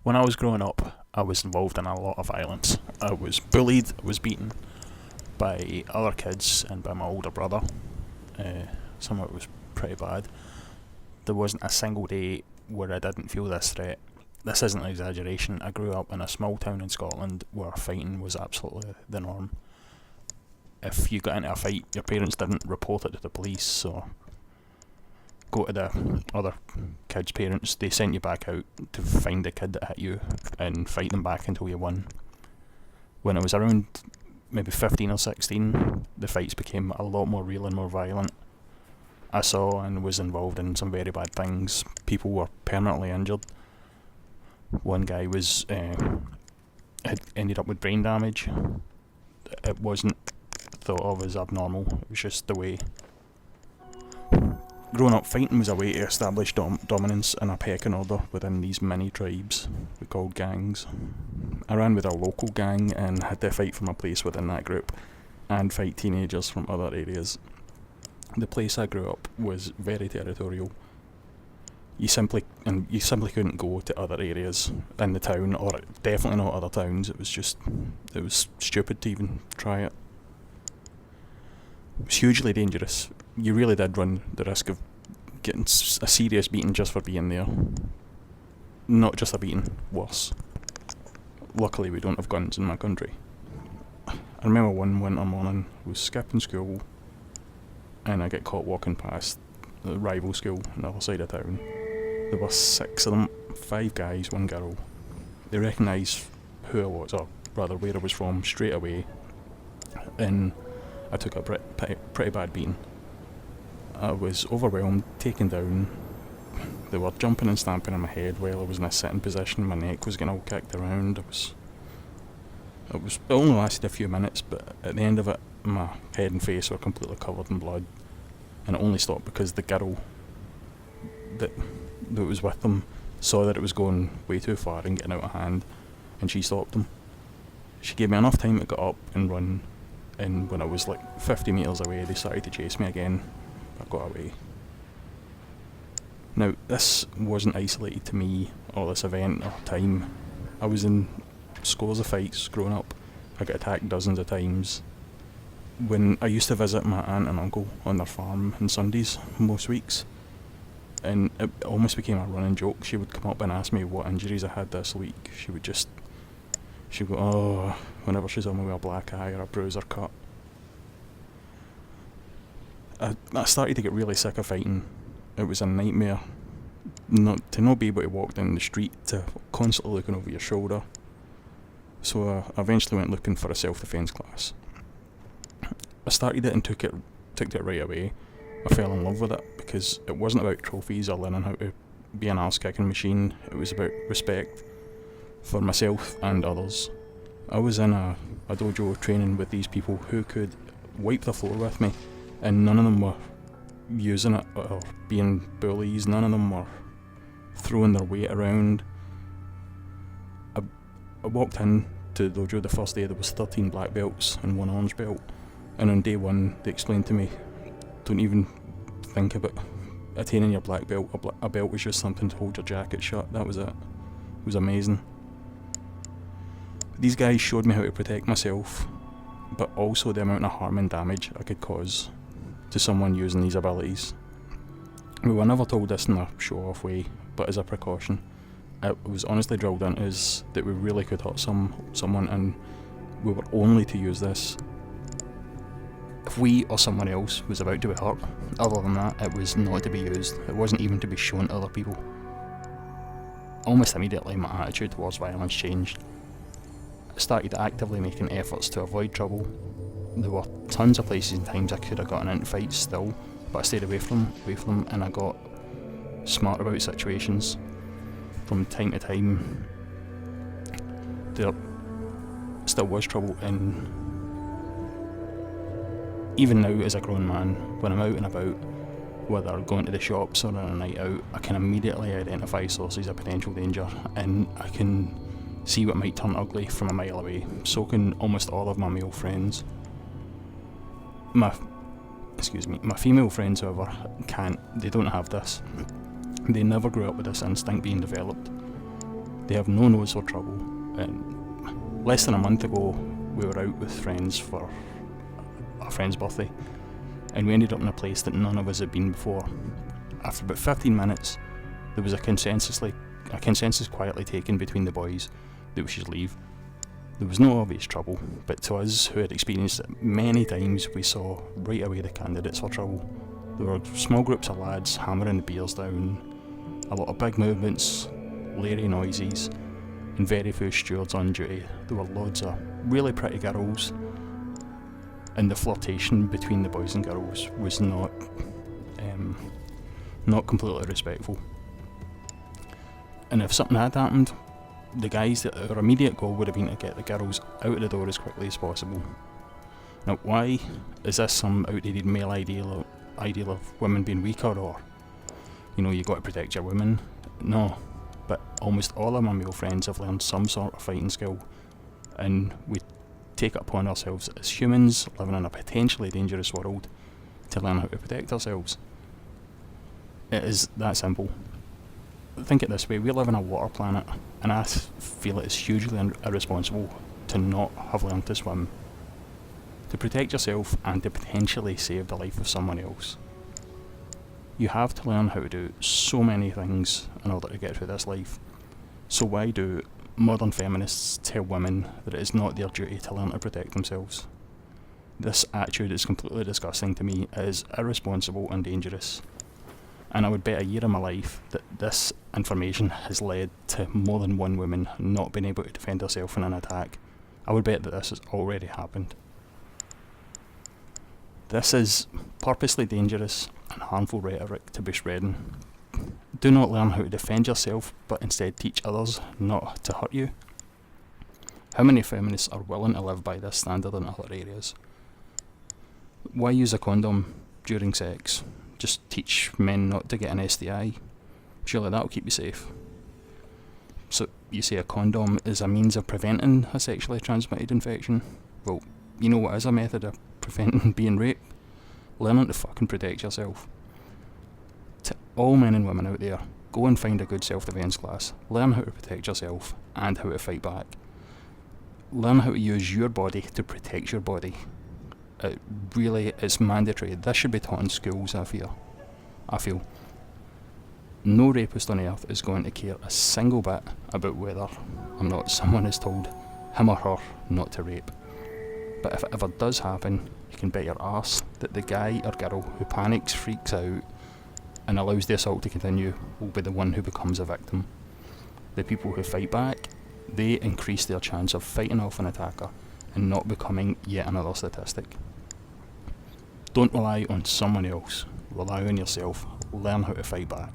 When I was growing up, I was involved in a lot of violence. I was bullied, I was beaten by other kids and by my older brother. Some of it was pretty bad. There wasn't a single day where I didn't feel this threat. This isn't an exaggeration. I grew up in a small town in Scotland where fighting was absolutely the norm. If you got into a fight, your parents didn't report it to the police or go to the other kids' parents. They sent you back out to find the kid that hit you and fight them back until you won. When I was around maybe 15 or 16, the fights became a lot more real and more violent. I saw and was involved in some very bad things. People were permanently injured. One guy had ended up with brain damage. It wasn't thought of as abnormal, it was just the way. Growing up, fighting was a way to establish dominance and a pecking order within these mini tribes we called gangs. I ran with a local gang and had to fight for my place within that group and fight teenagers from other areas. The place I grew up was very territorial. You simply couldn't go to other areas in the town, or definitely not other towns. It was stupid to even try it. It was hugely dangerous. You really did run the risk of getting a serious beating just for being there. Not just a beating, worse. Luckily we don't have guns in my country. I remember one winter morning, I was skipping school and I get caught walking past the rival school on the other side of town. There were 6 of them, 5 guys, 1 girl. They recognised who I was, or rather where I was from, straight away, and I took a pretty bad beating. I was overwhelmed, taken down. They were jumping and stamping on my head while I was in a sitting position. My neck was getting all kicked around. It only lasted a few minutes, but at the end of it, my head and face were completely covered in blood. And it only stopped because the girl that was with them saw that it was going way too far and getting out of hand, and she stopped them. She gave me enough time to get up and run, and when I was like 50 metres away, they started to chase me again. I got away. Now, this wasn't isolated to me or this event or time. I was in scores of fights growing up. I got attacked dozens of times. When I used to visit my aunt and uncle on their farm on Sundays most weeks, and it almost became a running joke. She would come up and ask me what injuries I had this week. She would go, oh, whenever she saw me with a black eye or a bruise or cut. I started to get really sick of fighting. It was a nightmare to not be able to walk down the street, to constantly looking over your shoulder. So I eventually went looking for a self-defence class. I started it and took it right away. I fell in love with it because it wasn't about trophies or learning how to be an arse-kicking machine. It was about respect for myself and others. I was in a dojo training with these people who could wipe the floor with me, and none of them were using it or being bullies. None of them were throwing their weight around. I walked in to the dojo the first day. There was 13 black belts and 1 orange belt, and on day 1 they explained to me, don't even think about attaining your black belt. A belt was just something to hold your jacket shut. That was it. It was amazing. These guys showed me how to protect myself, but also the amount of harm and damage I could cause to someone using these abilities. We were never told this in a show-off way, but as a precaution. It was honestly drilled into us that we really could hurt someone, and we were only to use this if we or someone else was about to be hurt. Other than that, it was not to be used. It wasn't even to be shown to other people. Almost immediately, my attitude towards violence changed. I started actively making efforts to avoid trouble. There were tons of places and times I could have gotten into fights still, but I stayed away from them, and I got smart about situations. From time to time, there still was trouble, and even now as a grown man, when I'm out and about, whether going to the shops or on a night out, I can immediately identify sources of potential danger, and I can see what might turn ugly from a mile away. So can almost all of my male friends. My female friends, however, can't. They don't have this. They never grew up with this instinct being developed. They have no nose for trouble. And less than a month ago, we were out with friends for a friend's birthday, and we ended up in a place that none of us had been before. After about 15 minutes, there was a consensus quietly taken between the boys that we should leave. There was no obvious trouble, but to us who had experienced it many times, we saw right away the candidates for trouble. There were small groups of lads hammering the beers down, a lot of big movements, leery noises, and very few stewards on duty. There were loads of really pretty girls, and the flirtation between the boys and girls was not completely respectful. And if something had happened, our immediate goal would have been to get the girls out of the door as quickly as possible. Now, why is this some outdated male ideal of women being weaker, or you got to protect your women? No, but almost all of my male friends have learned some sort of fighting skill, and we take it upon ourselves as humans living in a potentially dangerous world to learn how to protect ourselves. It is that simple. Think it this way: we live on a water planet, and I feel it is hugely irresponsible to not have learned to swim, to protect yourself and to potentially save the life of someone else. You have to learn how to do so many things in order to get through this life. So why do modern feminists tell women that it is not their duty to learn to protect themselves? This attitude is completely disgusting to me. It is irresponsible and dangerous. And I would bet a year of my life that this information has led to more than one woman not being able to defend herself in an attack. I would bet that this has already happened. This is purposely dangerous and harmful rhetoric to be spreading. Do not learn how to defend yourself, but instead teach others not to hurt you. How many feminists are willing to live by this standard in other areas? Why use a condom during sex? Just teach men not to get an STI. Surely that'll keep you safe. So you say a condom is a means of preventing a sexually transmitted infection? Well, you know what is a method of preventing being raped? Learning to fucking protect yourself. To all men and women out there, go and find a good self-defence class. Learn how to protect yourself and how to fight back. Learn how to use your body to protect your body. It's mandatory. This should be taught in schools, I feel. No rapist on earth is going to care a single bit about whether or not someone has told him or her not to rape. But if it ever does happen, you can bet your arse that the guy or girl who panics, freaks out, and allows the assault to continue will be the one who becomes a victim. The people who fight back, they increase their chance of fighting off an attacker and not becoming yet another statistic. Don't rely on someone else, rely on yourself. Learn how to fight back.